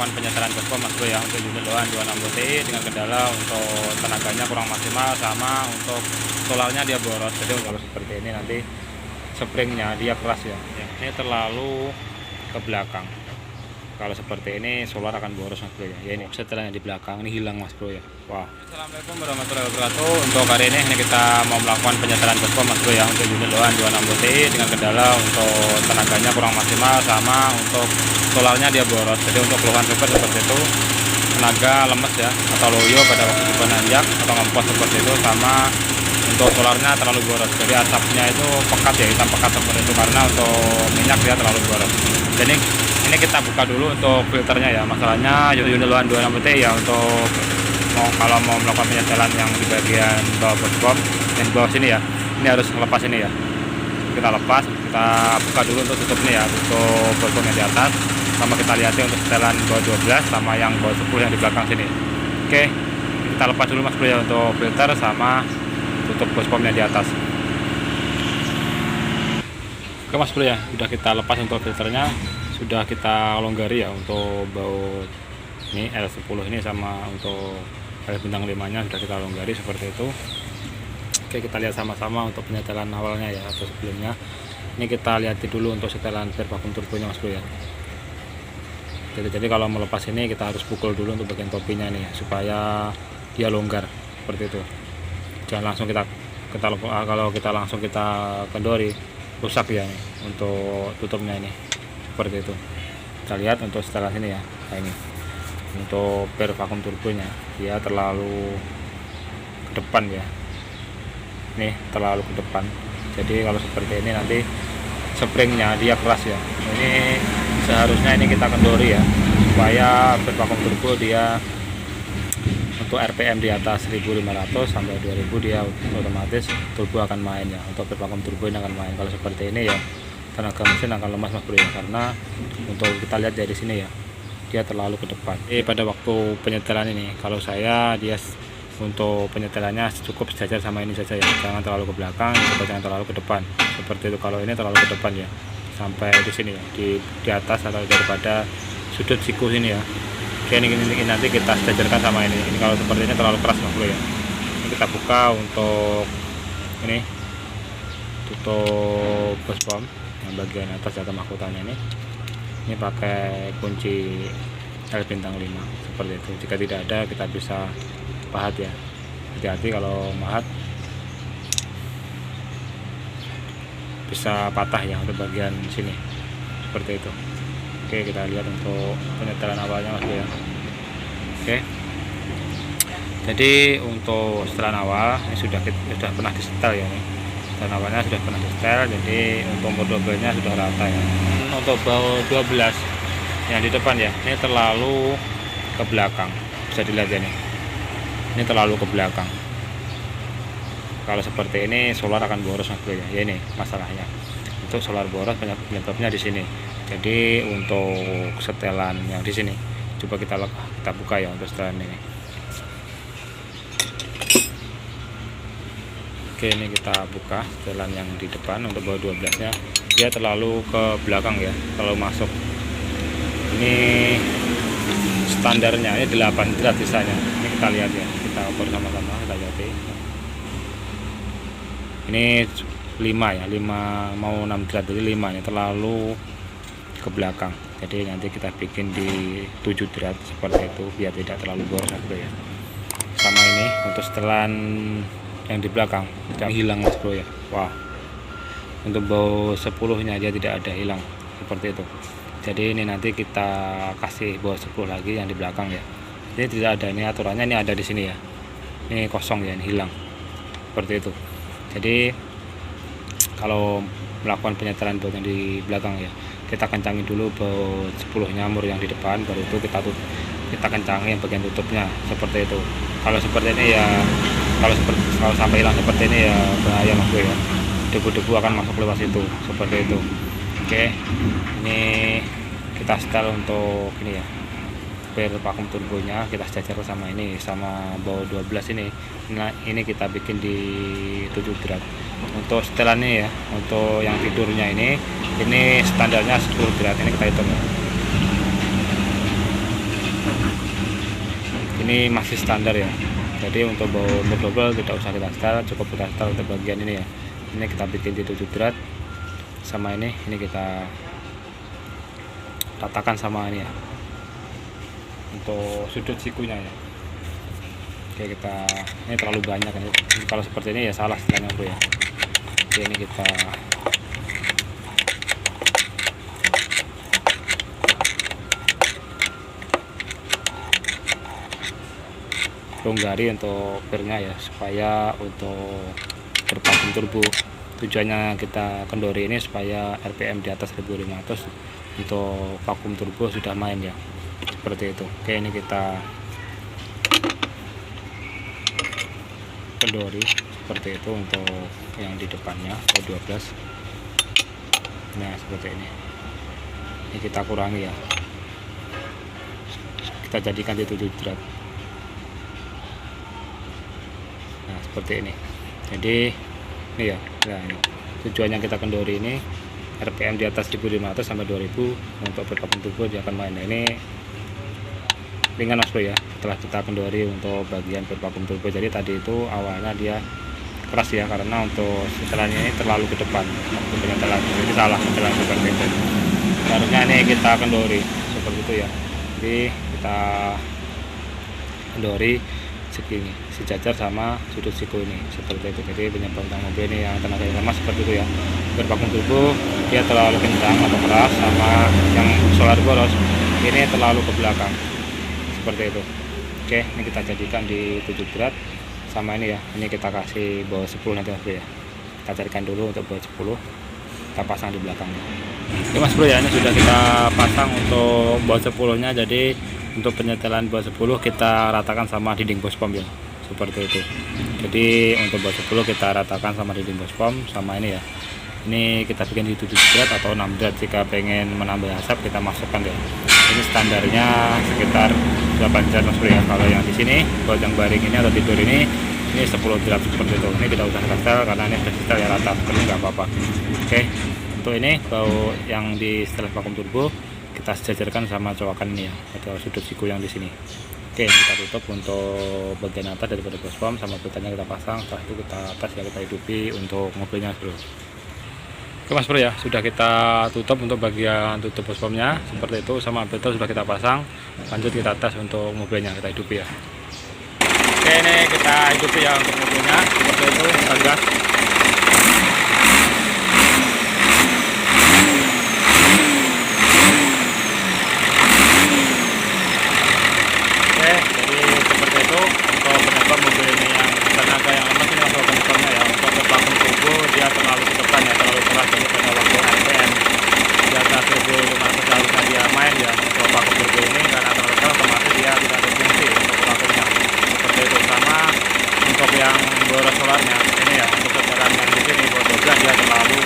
melakukan penyetelan baskom Mas Bro ya, untuk unit loan 26 TI dengan kendala untuk tenaganya kurang maksimal, sama untuk solarnya dia boros. Jadi kalau seperti ini nanti springnya dia keras ya, ini terlalu ke belakang. Kalau seperti ini solar akan boros Mas Bro ya. Ini setelahnya di belakang ini hilang Mas Bro ya. Wah. Assalamualaikum warahmatullahi wabarakatuh. Untuk hari ini kita mau melakukan penyetelan baskom Mas Bro ya, untuk unit loan 26 TI dengan kendala untuk tenaganya kurang maksimal, sama untuk solarnya dia boros. Jadi untuk keluhan super seperti itu, tenaga lemes ya, atau loyo pada waktu juga nanjak atau ngempos seperti itu, sama untuk solarnya terlalu boros. Jadi asapnya itu pekat ya, hitam pekat seperti itu, karena untuk minyak dia terlalu boros. Jadi ini kita buka dulu untuk filternya ya. Masalahnya unit loan 26 TI ya, untuk kalau mau melakukan penyetelan yang di bagian bawah baskom dan bawah sini ya, ini harus lepas ini ya. Kita lepas, kita buka dulu untuk tutup ini ya, tutup baskomnya di atas, sama kita lihat untuk setelan bawah 12 sama yang bawah 10 yang di belakang sini. Oke, kita lepas dulu Mas Bro ya, untuk filter sama tutup baskomnya di atas. Oke Mas Bro ya, udah kita lepas untuk filternya, sudah kita longgari ya untuk baut ini L10 ini, sama untuk L bintang 5 nya sudah kita longgari seperti itu. Oke, kita lihat sama-sama untuk penyetelan awalnya ya, atau sebelumnya. Ini kita lihat dulu untuk setelan per vakum turbonya Mas Bro ya. Jadi kalau melepas ini kita harus pukul dulu untuk bagian topinya nih, supaya dia longgar seperti itu. Jangan langsung kita kalau kita langsung kita kendori, rusak ya nih untuk tutupnya ini, seperti itu. Kita lihat untuk setelan sini ya. Nah, ini untuk per vakum turbonya dia terlalu ke depan ya, nih terlalu ke depan. Jadi kalau seperti ini nanti springnya dia keras ya. Ini seharusnya ini kita kendori ya, supaya per vakum turbo dia untuk RPM di atas 1500 sampai 2000 dia otomatis turbo akan main ya. Untuk per vakum turbo ini akan main. Kalau seperti ini ya, tenaga mesin akan lemas Mas Bro ya, karena untuk kita lihat dari sini ya, dia terlalu ke depan. Pada waktu penyetelan ini, kalau saya dia untuk penyetelannya cukup sejajar sama ini saja ya, jangan terlalu ke belakang, juga jangan terlalu ke depan seperti itu. Kalau ini terlalu ke depan ya, sampai di sini ya, di atas atau daripada sudut siku sini ya. Oke, ini nanti kita sejajarkan sama ini. Ini kalau seperti ini terlalu keras Mas Bro ya. Ini kita buka untuk ini tutup baskom yang bagian atas atau mahkotannya ini. Ini pakai kunci L bintang 5 seperti itu. Jika tidak ada, kita bisa pahat ya. Hati-hati kalau mahat bisa patah ya untuk bagian sini seperti itu. Oke, kita lihat untuk penyetelan awalnya Mas ya. Oke, jadi untuk setelan awal ini sudah pernah disetel ya nih. Setelan awalnya sudah pernah disetel, jadi untuk umur double-nya sudah rata ya. Untuk baut 12 yang di depan ya, ini terlalu ke belakang, bisa dilihat ya nih, ini terlalu ke belakang. Kalau seperti ini solar akan boros Mas Bro ya. Ini masalahnya, untuk solar boros penyebabnya di sini. Jadi untuk setelan yang di sini, coba kita buka ya untuk setelan ini. Oke, ini kita buka setelan yang di depan untuk baut 12 nya, dia terlalu ke belakang ya kalau masuk. Ini standarnya ini 8 derajat sisanya. Ini kita lihat ya, kita ukur sama-sama, kita lihat. Ini 5 ya, 5 mau 6 derajat, jadi 5 ini terlalu ke belakang. Jadi nanti kita bikin di 7 derajat seperti itu biar tidak terlalu boros ya. Sama ini untuk setelan yang di belakang tidak hilang Mas Bro ya. Wah, untuk baut 10 nya dia tidak ada hilang seperti itu. Jadi ini nanti kita kasih baut 10 lagi yang di belakang ya. Ini tidak ada, ini aturannya ini ada di sini ya. Ini kosong ya, ini hilang seperti itu. Jadi kalau melakukan penyetelan baut yang di belakang ya, kita kencangin dulu baut 10 nyamur yang di depan, baru itu kita kencangin bagian tutupnya seperti itu. Kalau seperti ini ya, kalau sampai hilang seperti ini ya bahaya Mas Bro ya, debu-debu akan masuk lewat situ seperti itu. Oke, ini kita setel untuk ini ya, per vakum turbonya kita sejajar sama ini, sama baut 12 ini. Nah, ini kita bikin di 7 derajat. Untuk setelannya ya, untuk yang tidurnya ini standarnya 10 derajat. Ini kita hitung ya. ini masih standar ya. Jadi untuk bau double tidak usah kita setel, cukup kita setel untuk bagian ini ya. Ini kita bikin di 7 drat, sama ini kita ratakan sama ini ya, untuk sudut sikunya ya. Oke, ini terlalu banyak ini. Kalau seperti ini ya salah setelnya bro ya. Oke, ini kita longgari untuk bernya ya, supaya untuk bervakum turbo. Tujuannya kita kendori ini supaya RPM di atas 1500 untuk vakum turbo sudah main ya, seperti itu. Oke, ini kita kendori seperti itu untuk yang di depannya O12. Nah, seperti ini kita kurangi ya, kita jadikan di 7 drat. Nah, seperti ini. Jadi ini ya, nah ini tujuannya kita kendori ini RPM di atas 1500 sampai 2000 untuk bervakum turbo dia akan main. Nah, ini ringan mas bro ya, setelah kita kendori untuk bagian bervakum turbo. Jadi tadi itu awalnya dia keras ya, karena untuk setelannya ini terlalu ke depan untuk penyetelan, jadi salah setelan seperti itu. Harusnya ini kita kendori seperti itu ya. Jadi kita kendori segini, sejajar sama sudut siku ini seperti itu. Jadi penyebab utama mobil ini yang tenaga lemah seperti itu ya, bervakum turbo dia terlalu kencang atau keras, sama yang solar boros ini terlalu ke belakang seperti itu. Oke, ini kita jadikan di 7 drat sama ini ya. Ini kita kasih baut 10 nanti mas bro ya. Kita carikan dulu untuk baut 10, kita pasang di belakangnya. Oke mas bro ya, ini sudah kita pasang untuk baut 10 nya. Jadi untuk penyetelan baut 10 kita ratakan sama dinding bospom ya, seperti itu. Jadi untuk baut 10 kita ratakan sama dinding bospom sama ini ya. Ini kita bikin di 7 drat atau 6 drat. Jika pengen menambah asap kita masukkan ya. Ini standarnya sekitar 8 drat mas bro ya. Kalau yang di sini baut yang baring ini atau tidur ini 10 drat seperti itu. Ini kita udah setel karena ini sudah setel ya, rata, ini nggak apa-apa. Oke, untuk ini baut yang di setelah vakum turbo kita sejajarkan sama cowakan ini ya, atau sudut siku yang di sini. Oke, kita tutup untuk bagian atas daripada bospom, sama filternya kita pasang. Setelah itu kita tes ya, kita hidupi untuk mobilnya bro. Oke mas bro ya, sudah kita tutup untuk bagian tutup bospomnya seperti itu, sama filter sudah kita pasang. Lanjut kita tes untuk mobilnya, kita hidupi ya. Oke, ini kita hidupi ya untuk mobilnya seperti itu, kita gas. Yang boros solarnya ini ya, untuk sekarang yang di sini baut 12 dia terlalu